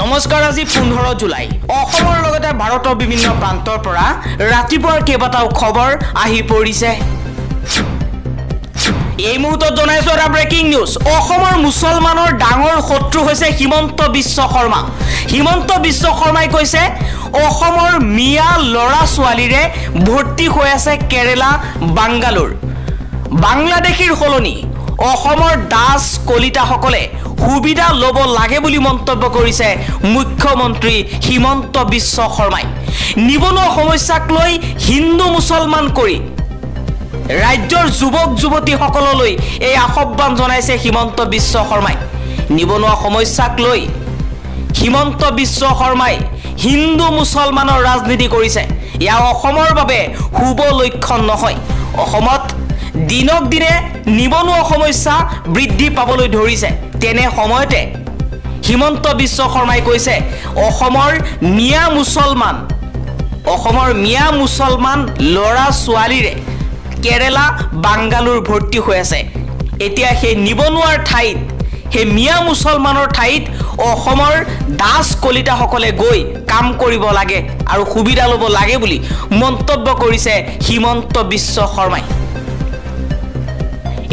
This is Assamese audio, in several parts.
নমস্কাৰ আজি 15 জুলাই অসমৰ লগতে ভাৰতৰ বিভিন্ন প্ৰান্তৰ পৰা ৰাতিপুৱাৰ কেইবাটাও খবৰ আহি পৰিছে এই মুহূৰ্তত জনাইছো এটা ব্ৰেকিং নিউজ অসমৰ মুছলমানৰ ডাঙৰ শত্ৰু হৈছে হিমন্ত বিশ্ব শৰ্মা হিমন্ত বিশ্ব শৰ্মাই কৈছে অসমৰ মিয়া লৰা ছোৱালীৰে ভৰ্তি হৈ আছে কেৰেলা বাংগালোৰ বাংলাদেশীৰ হলনি অসমৰ দাস কলিতা সকলে সুবিধা লব লাগে বুলি মন্তব্য কৰিছে মুখ্যমন্ত্ৰী হিমন্ত বিশ্ব শৰ্মাই নিবনুৱা সমস্যাক লৈ হিন্দু মুছলমান কৰি ৰাজ্যৰ যুৱক যুৱতী সকললৈ এই আহ্বান জনাইছে হিমন্ত বিশ্ব শৰ্মাই নিবনুৱা সমস্যাক লৈ হিমন্ত বিশ্ব শৰ্মাই হিন্দু মুছলমানৰ ৰাজনীতি কৰিছে ইয়া অসমৰ বাবে শুভ লক্ষণ নহয় অসমত দিনক দিনে নিবনুৱা সমস্যা বৃদ্ধি পাবলৈ ধৰিছে তেনে সময়তে হিমন্ত বিশ্ব শৰ্মাই কৈছে অসমৰ মিয়া মুছলমান লৰা ছোৱালীৰে কেৰেলা বাংগালোৰ ভৰ্তি হৈ আছে এতিয়া সেই নিবনুৱাৰ ঠাইত সেই মিয়া মুছলমানৰ ঠাইত অসমৰ দাস কলিতা সকলে গৈ কাম কৰিব লাগে আৰু সুবিধা ল'ব লাগে বুলি মন্তব্য কৰিছে হিমন্ত বিশ্ব শৰ্মাই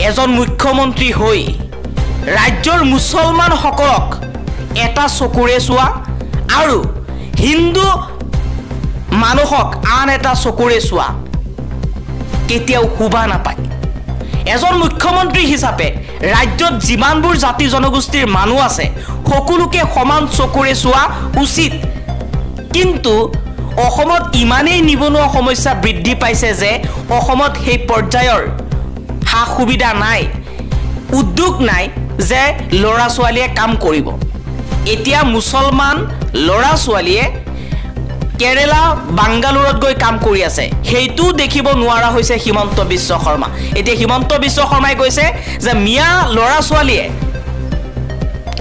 এজন মুখ্যমন্ত্ৰী হৈ ৰাজ্যৰ মুছলমান সকলক এটা চকুৰে চোৱা আৰু হিন্দু মানুহক আন এটা চকুৰে চোৱা কেতিয়াও শুভা নাপায় এজন মুখ্যমন্ত্ৰী হিচাপে ৰাজ্যত যিমানবোৰ জাতি জনগোষ্ঠীৰ মানুহ আছে সকলোকে সমান চকুৰে চোৱা উচিত কিন্তু অসমত ইমানেই নিবনুৱা সমস্যা বৃদ্ধি পাইছে যে অসমত সেই পৰ্যায়ৰ হা সুবিধা নাই উদ্যোগ নাই যে লৰা ছোৱালীয়ে কাম কৰিব এতিয়া মুছলমান লৰা ছোৱালীয়ে কেৰেলা বাংগালোৰত গৈ কাম কৰি আছে হেতু দেখিব নোৱাৰা হৈছে হিমন্ত বিশ্ব শৰ্মা এতিয়া হিমন্ত বিশ্ব শৰ্মাই কৈছে যে মিয়া লৰা ছোৱালীয়ে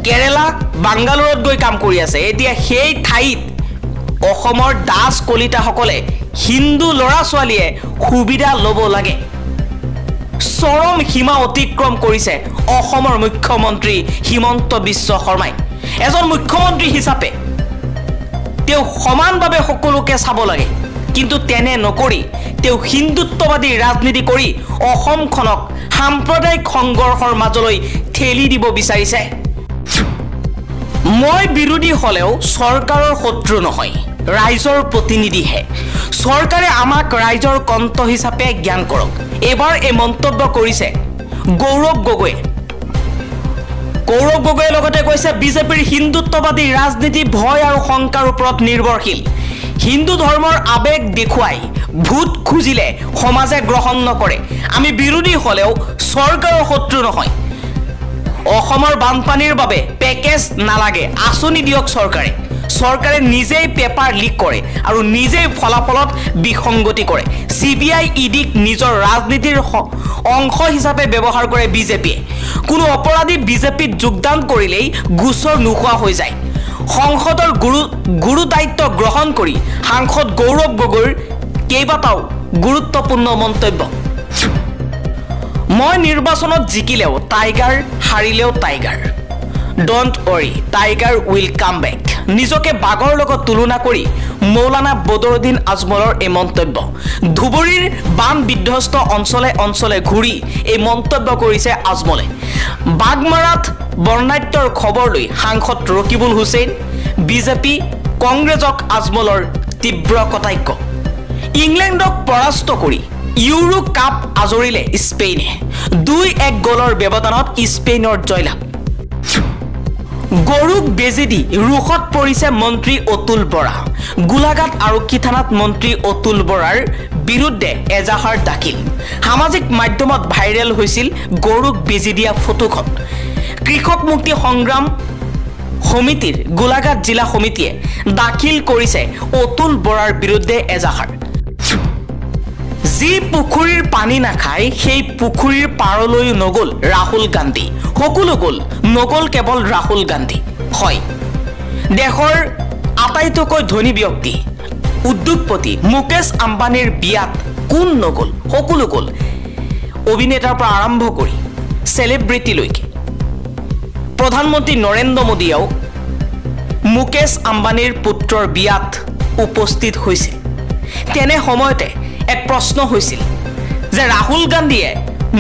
কেৰেলা বাংগালোৰত গৈ কাম কৰি আছে এতিয়া সেই ঠাইত অসমৰ দাস কলিতা সকলে হিন্দু লৰা ছোৱালীয়ে সুবিধা ল'ব লাগে চৰম সীমা অতিক্ৰম কৰিছে অসমৰ মুখ্যমন্ত্ৰী হিমন্ত বিশ্ব শৰ্মাই এজন মুখ্যমন্ত্ৰী হিচাপে তেও সমানভাৱে সকলোকে চাব লাগে কিন্তু তেনে নকৰি তেও হিন্দুত্ববাদী ৰাজনীতি কৰি অসমখনক সাম্প্ৰদায়িক সংঘৰ্ষৰ মাজলৈ ঠেলি দিব বিচাৰিছে মই বিৰোধী হলেও চৰকাৰৰ শত্ৰু নহয় ৰাইজৰ প্ৰতিনিধিহে চৰকাৰে আমাক ৰাইজৰ কণ্ঠ হিচাপে জ্ঞান কৰক এবাৰ এই মন্তব্য কৰিছে গৌৰৱ গগৈয়ে লগতে কৈছে বিজেপিৰ হিন্দুত্ববাদী ৰাজনীতি ভয় আৰু শংকাৰ ওপৰত নিৰ্ভৰশীল হিন্দু ধৰ্মৰ আবেগ দেখুৱাই ভোট খুজিলে সমাজে গ্ৰহণ নকৰে আমি বিৰোধী হলেও চৰকাৰৰ শত্ৰু নহয় অসমৰ বানপানীৰ বাবে পেকেজ নালাগে আঁচনি দিয়ক চৰকাৰে নিজেই পেপাৰ লিক কৰে আৰু নিজেই ফলাফলত বিসংগতি কৰে সিবিআই ইডিক নিজৰ ৰাজনীতিৰ অংশ হিচাপে ব্যৱহাৰ কৰে বিজেপিয়ে কোনো অপৰাধী বিজেপিত যোগদান কৰিলেই গুছৰ নোখোৱা হৈ যায় সংসদৰ গুৰু দায়িত্ব গ্ৰহণ কৰি সাংসদ গৌৰৱ গগৈৰ কেইবাটাও গুৰুত্বপূৰ্ণ মন্তব্য মই নিৰ্বাচনত জিকিলেও টাইগাৰ হাৰিলেও tiger don't worry tiger will come back নিজকে বাগৰ লগত তুলনা কৰি মৌলানা বদৰুদ্দিন আজমলৰ এই মন্তব্য ধুবুৰীৰ বান বিধ্বস্ত অঞ্চলে ঘূৰি এই মন্তব্য কৰিছে আজমলে বাগমাৰাত বৰ্ণাঢ্যৰ খবৰ লৈ সাংসদ ৰকিবুল হুছেইন বিজেপি কংগ্ৰেছক আজমলৰ তীব্ৰ কটাক্ষ ইংলেণ্ডক পৰাস্ত কৰি ইউৰো কাপ আজৰিলে স্পেইনে 2-1 গলৰ ব্যৱধানত স্পেইনৰ জয়লাভ গৰুক বেজি দি ৰুখত পৰিছে মন্ত্ৰী অতুল বৰা গোলাঘাট আৰক্ষী থানাত মন্ত্ৰী অতুল বৰাৰ বিৰুদ্ধে এজাহাৰ দাখিল সামাজিক মাধ্যমত ভাইৰেল হৈছিল গৰুক বেজি দিয়া ফটোখন কৃষক মুক্তি সংগ্ৰাম সমিতিৰ গোলাঘাট জিলা সমিতিয়ে দাখিল কৰিছে অতুল বৰাৰ বিৰুদ্ধে এজাহাৰ যি পুখুৰীৰ পানী নাখায় সেই পুখুৰীৰ পাৰলৈ নগল ৰাহুল গান্ধী সকলো নগল কেৱল ৰাহুল গান্ধী হয় দেশৰ আটাইতকৈ ধনী ব্যক্তি উদ্যোগপতি মুকেশ আম্বানীৰ বিয়াত কোন নগল সকলো অভিনেতাৰ পৰা আৰম্ভ কৰি সেলিব্ৰিটিলৈকে প্ৰধানমন্ত্ৰী নৰেন্দ্ৰ মোদীয়েও মুকেশ আম্বানীৰ পুত্ৰৰ বিয়াত উপস্থিত হৈছিল তেনে সময়তে এক প্ৰশ্ন হৈছিল যে ৰাহুল গান্ধীয়ে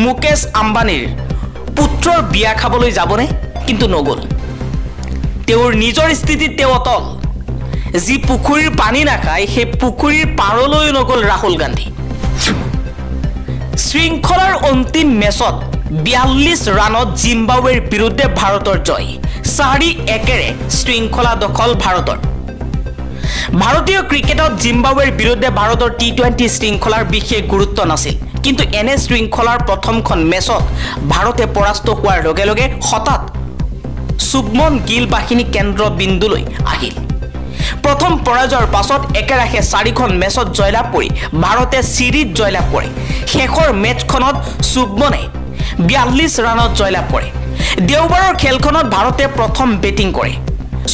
মুকেশ আম্বানীৰ পুত্ৰৰ বিয়া খাবলৈ যাবনে কিন্তু নগল তেওঁৰ নিজৰ স্থিতিত তেওঁ অটল যি পুখুৰীৰ পানী নাখায় সেই পুখুৰীৰ পাৰলৈ নগল ৰাহুল গান্ধী শৃংখলাৰ অন্তিম মেচত 42 ৰানত জিম্বাবৱেৰ বিৰুদ্ধে ভাৰতৰ জয় 4-1 শৃংখলা দখল ভাৰতৰ ভাৰতীয় ক্ৰিকেটত জিম্বাবৱেৰ বিৰুদ্ধে ভাৰতৰ টি20 শৃংখলাৰ বিশেষ গুৰুত্ব নাছিল কিন্তু এনে শৃংখলাৰ প্ৰথমখন মেচত ভাৰতে পৰাস্ত হোৱাৰ লগে লগে হঠাৎ শুভমন গিল বাহিনী কেন্দ্ৰবিন্দুলৈ আহিল প্ৰথম পৰাজয়ৰ পাছত একেৰাহে 4খন মেচত জয়লাভ কৰি ভাৰতে সিৰিজ জয়লাভ কৰে শেষৰ মেচখনত শুভমনে 42 ৰানত জয়লাভ কৰে দেওবাৰৰ খেলখনত ভাৰতে প্ৰথম বেটিং কৰে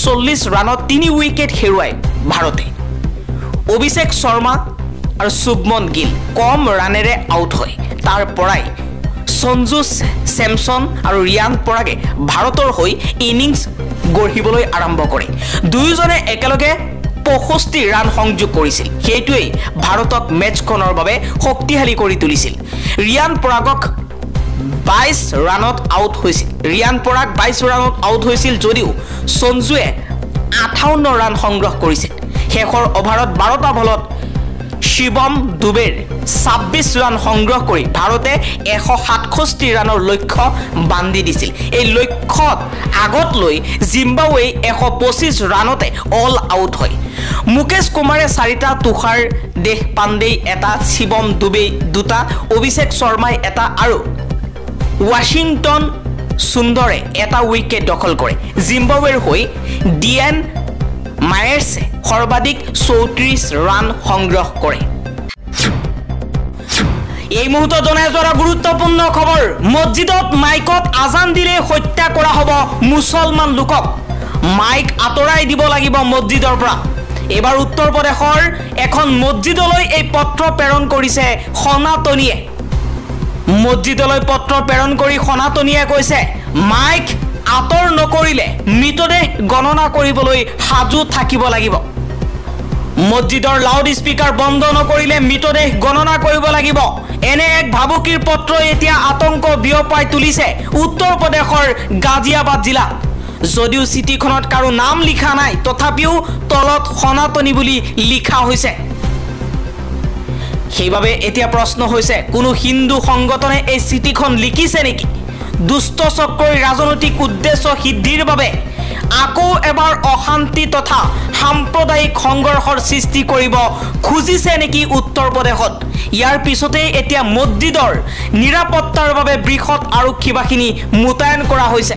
40 ৰানত 3 উইকেট হেৰুৱাই ভাৰতে অভিষেক শৰ্মা আৰু শুভমন গিল কম ৰানেৰে আউট হয় তাৰ পৰাই সঞ্জু স্যামসন আৰু ৰিয়ান পৰাগে ভাৰতৰ হৈ ইনিংছ গঢ়িবলৈ আৰম্ভ কৰে দুয়োজনে একেলগে 65 ৰান সংযোগ কৰিছিল সেইটোৱে ভাৰতক মেচখনৰ বাবে শক্তিশালী কৰি তুলিছিল ৰিয়ান পৰাগক 22 ৰানত আউট হৈছিল ৰিয়ান পৰাগ 22 ৰানত আউট হৈছিল যদিও সঞ্জুৱে 58 ৰান সংগ্ৰহ কৰিছিল শেষৰ অভাৰত 12টা বলত শিৱম দুবেৰ 26 ৰান সংগ্ৰহ কৰি ভাৰতে 167 ৰানৰ লক্ষ্য বান্ধি দিছিল এই লক্ষ্যত আগত লৈ জিম্বাবৱে 125 ৰানতে অল আউট হয় মুকেশ কুমাৰে 4টা তুষাৰ দেশপাণ্ডে এটা শিৱম দুবে 2টা অভিষেক শৰ্মাই এটা আৰু ৱাশ্বিংটন সুন্দৰে এটা উইকেট দখল কৰে জিম্বাবৱেৰ হৈ ডিএন মায়েৰ্ছে সৰ্বাধিক 34 ৰান সংগ্ৰহ কৰে এই মুহূৰ্তত জনাই যোৱা গুৰুত্বপূৰ্ণ খবৰ মছজিদত মাইকত আজান দিলে হত্যা কৰা হ'ব মুছলমান লোকক মাইক আঁতৰাই দিব লাগিব মছজিদৰ পৰা এবাৰ উত্তৰ প্ৰদেশৰ এখন মছজিদলৈ এই পত্ৰ প্ৰেৰণ কৰিছে সনাতনীয়ে মছজিদলৈ পত্ৰ প্ৰেৰণ কৰি সনাতনীয়ে কৈছে মাইক আঁতৰ নকৰিলে মৃতদেহ গণনা কৰিবলৈ সাজু থাকিব লাগিব মছজিদৰ লাউড স্পিকাৰ বন্ধ নকৰিলে মৃতদেহ গণনা কৰিব লাগিব এনে এক ভাবুকিৰ পত্ৰ এতিয়া আতংক বিয়পাই তুলিছে উত্তৰ প্ৰদেশৰ গাজিয়াবাদ জিলা যদিও চিঠিখনত কাৰো নাম লিখা নাই তথাপিও তলত সনাতনী বুলি লিখা হৈছে সেইবাবে এতিয়া প্ৰশ্ন হৈছে কোনো হিন্দু সংগঠনে এই চিঠিখন লিখিছে নেকি দুষ্ট চক্ৰৰ ৰাজনৈতিক উদ্দেশ্য সিদ্ধিৰ বাবে আকৌ এবাৰ অশান্তি তথা সাম্প্ৰদায়িক সংঘৰ্ষৰ সৃষ্টি কৰিব খুজিছে নেকি উত্তৰ প্ৰদেশত ইয়াৰ পিছতে এতিয়া মছজিদৰ নিৰাপত্তাৰ বাবে বৃহৎ আৰক্ষী বাহিনী মোতায়েন কৰা হৈছে